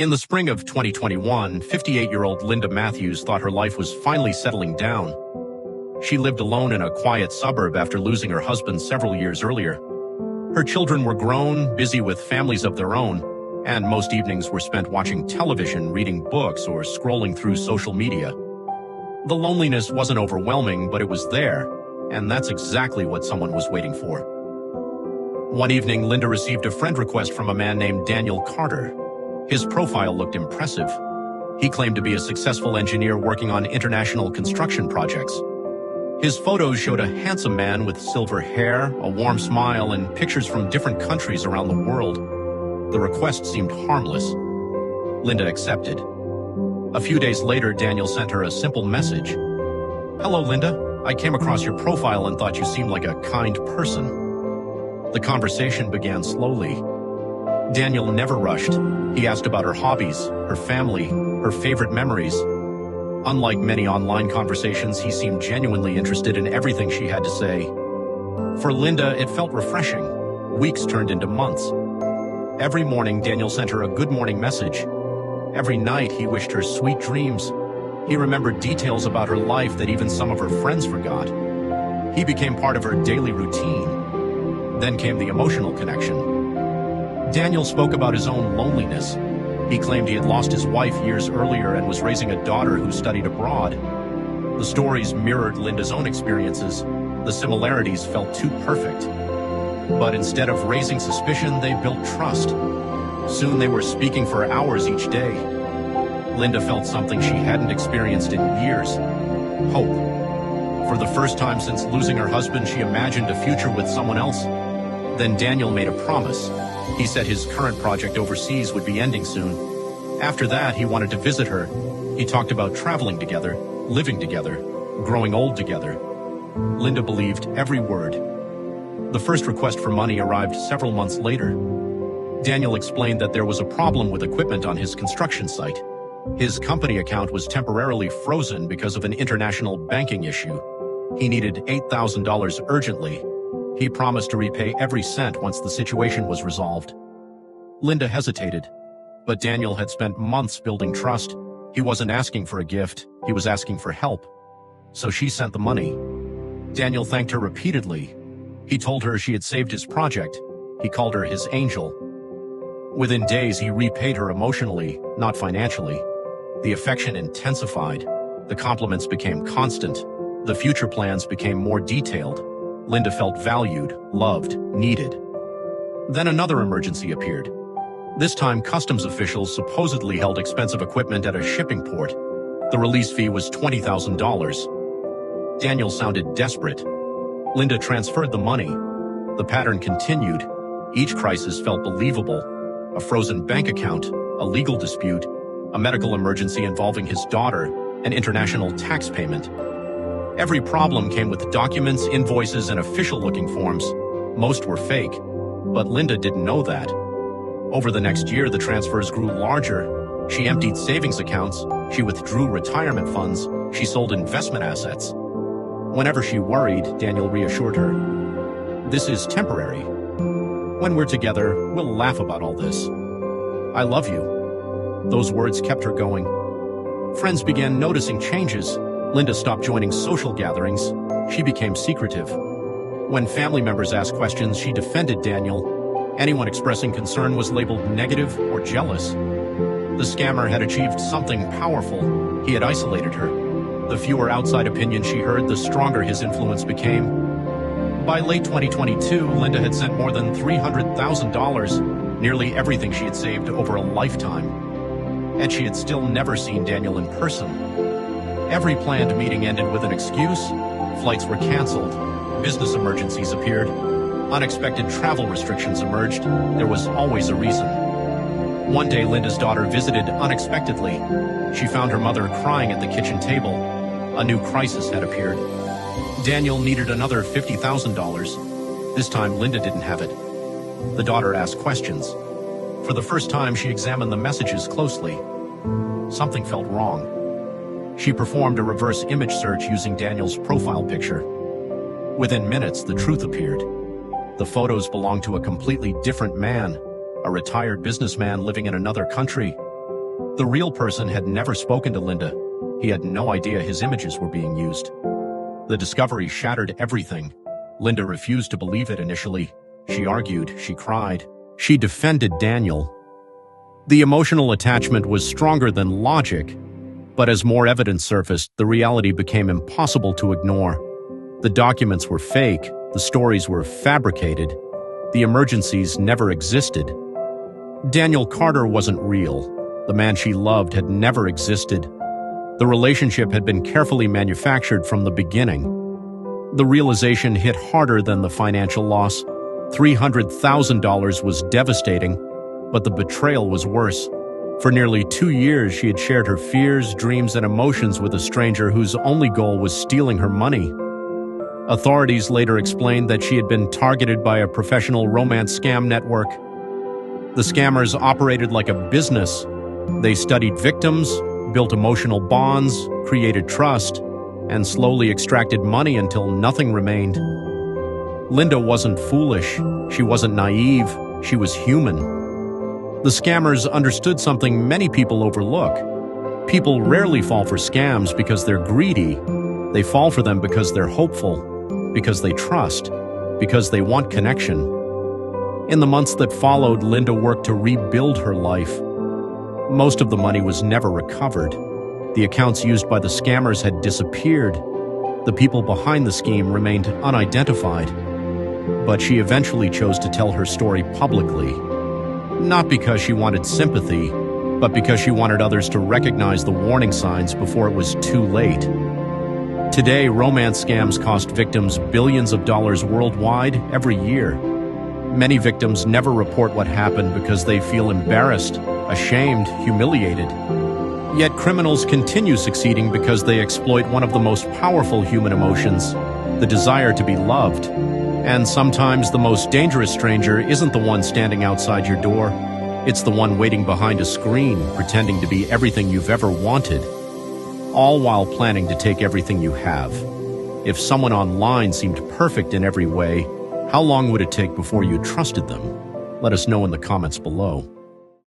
In the spring of 2021, 58-year-old Linda Matthews thought her life was finally settling down. She lived alone in a quiet suburb after losing her husband several years earlier. Her children were grown, busy with families of their own, and most evenings were spent watching television, reading books, or scrolling through social media. The loneliness wasn't overwhelming, but it was there, and that's exactly what someone was waiting for. One evening, Linda received a friend request from a man named Daniel Carter. His profile looked impressive. He claimed to be a successful engineer working on international construction projects. His photos showed a handsome man with silver hair, a warm smile, and pictures from different countries around the world. The request seemed harmless. Linda accepted. A few days later, Daniel sent her a simple message. "Hello, Linda. I came across your profile and thought you seemed like a kind person." The conversation began slowly. Daniel never rushed. He asked about her hobbies, her family, her favorite memories. Unlike many online conversations, he seemed genuinely interested in everything she had to say. For Linda, it felt refreshing. Weeks turned into months. Every morning, Daniel sent her a good morning message. Every night, he wished her sweet dreams. He remembered details about her life that even some of her friends forgot. He became part of her daily routine. Then came the emotional connection. Daniel spoke about his own loneliness. He claimed he had lost his wife years earlier and was raising a daughter who studied abroad. The stories mirrored Linda's own experiences. The similarities felt too perfect. But instead of raising suspicion, they built trust. Soon they were speaking for hours each day. Linda felt something she hadn't experienced in years: hope. For the first time since losing her husband, she imagined a future with someone else. Then Daniel made a promise. He said his current project overseas would be ending soon. After that, he wanted to visit her. He talked about traveling together, living together, growing old together. Linda believed every word. The first request for money arrived several months later. Daniel explained that there was a problem with equipment on his construction site. His company account was temporarily frozen because of an international banking issue. He needed $8,000 urgently. He promised to repay every cent once the situation was resolved. Linda hesitated, but Daniel had spent months building trust. He wasn't asking for a gift, he was asking for help. So she sent the money. Daniel thanked her repeatedly. He told her she had saved his project. He called her his angel. Within days, he repaid her emotionally, not financially. The affection intensified. The compliments became constant. The future plans became more detailed. Linda felt valued, loved, needed. Then another emergency appeared. This time, customs officials supposedly held expensive equipment at a shipping port. The release fee was $20,000. Daniel sounded desperate. Linda transferred the money. The pattern continued. Each crisis felt believable. A frozen bank account, a legal dispute, a medical emergency involving his daughter, an international tax payment. Every problem came with documents, invoices, and official-looking forms. Most were fake, but Linda didn't know that. Over the next year, the transfers grew larger. She emptied savings accounts, she withdrew retirement funds, she sold investment assets. Whenever she worried, Daniel reassured her, "This is temporary. When we're together, we'll laugh about all this. I love you." Those words kept her going. Friends began noticing changes. Linda stopped joining social gatherings. She became secretive. When family members asked questions, she defended Daniel. Anyone expressing concern was labeled negative or jealous. The scammer had achieved something powerful. He had isolated her. The fewer outside opinions she heard, the stronger his influence became. By late 2022, Linda had sent more than $300,000, nearly everything she had saved over a lifetime. And she had still never seen Daniel in person. Every planned meeting ended with an excuse. Flights were canceled. Business emergencies appeared. Unexpected travel restrictions emerged. There was always a reason. One day, Linda's daughter visited unexpectedly. She found her mother crying at the kitchen table. A new crisis had appeared. Daniel needed another $50,000. This time, Linda didn't have it. The daughter asked questions. For the first time, she examined the messages closely. Something felt wrong. She performed a reverse image search using Daniel's profile picture. Within minutes, the truth appeared. The photos belonged to a completely different man, a retired businessman living in another country. The real person had never spoken to Linda. He had no idea his images were being used. The discovery shattered everything. Linda refused to believe it initially. She argued, she cried, she defended Daniel. The emotional attachment was stronger than logic, but as more evidence surfaced, the reality became impossible to ignore. The documents were fake, the stories were fabricated, the emergencies never existed. Daniel Carter wasn't real. The man she loved had never existed. The relationship had been carefully manufactured from the beginning. The realization hit harder than the financial loss. $300,000 was devastating, but the betrayal was worse. For nearly 2 years, she had shared her fears, dreams, and emotions with a stranger whose only goal was stealing her money. Authorities later explained that she had been targeted by a professional romance scam network. The scammers operated like a business. They studied victims, built emotional bonds, created trust, and slowly extracted money until nothing remained. Linda wasn't foolish. She wasn't naive. She was human. The scammers understood something many people overlook. People rarely fall for scams because they're greedy. They fall for them because they're hopeful, because they trust, because they want connection. In the months that followed, Linda worked to rebuild her life. Most of the money was never recovered. The accounts used by the scammers had disappeared. The people behind the scheme remained unidentified. But she eventually chose to tell her story publicly. Not because she wanted sympathy, but because she wanted others to recognize the warning signs before it was too late. Today, romance scams cost victims billions of dollars worldwide every year. Many victims never report what happened because they feel embarrassed, ashamed, humiliated. Yet criminals continue succeeding because they exploit one of the most powerful human emotions, the desire to be loved. And sometimes the most dangerous stranger isn't the one standing outside your door. It's the one waiting behind a screen, pretending to be everything you've ever wanted, all while planning to take everything you have. If someone online seemed perfect in every way, how long would it take before you trusted them? Let us know in the comments below.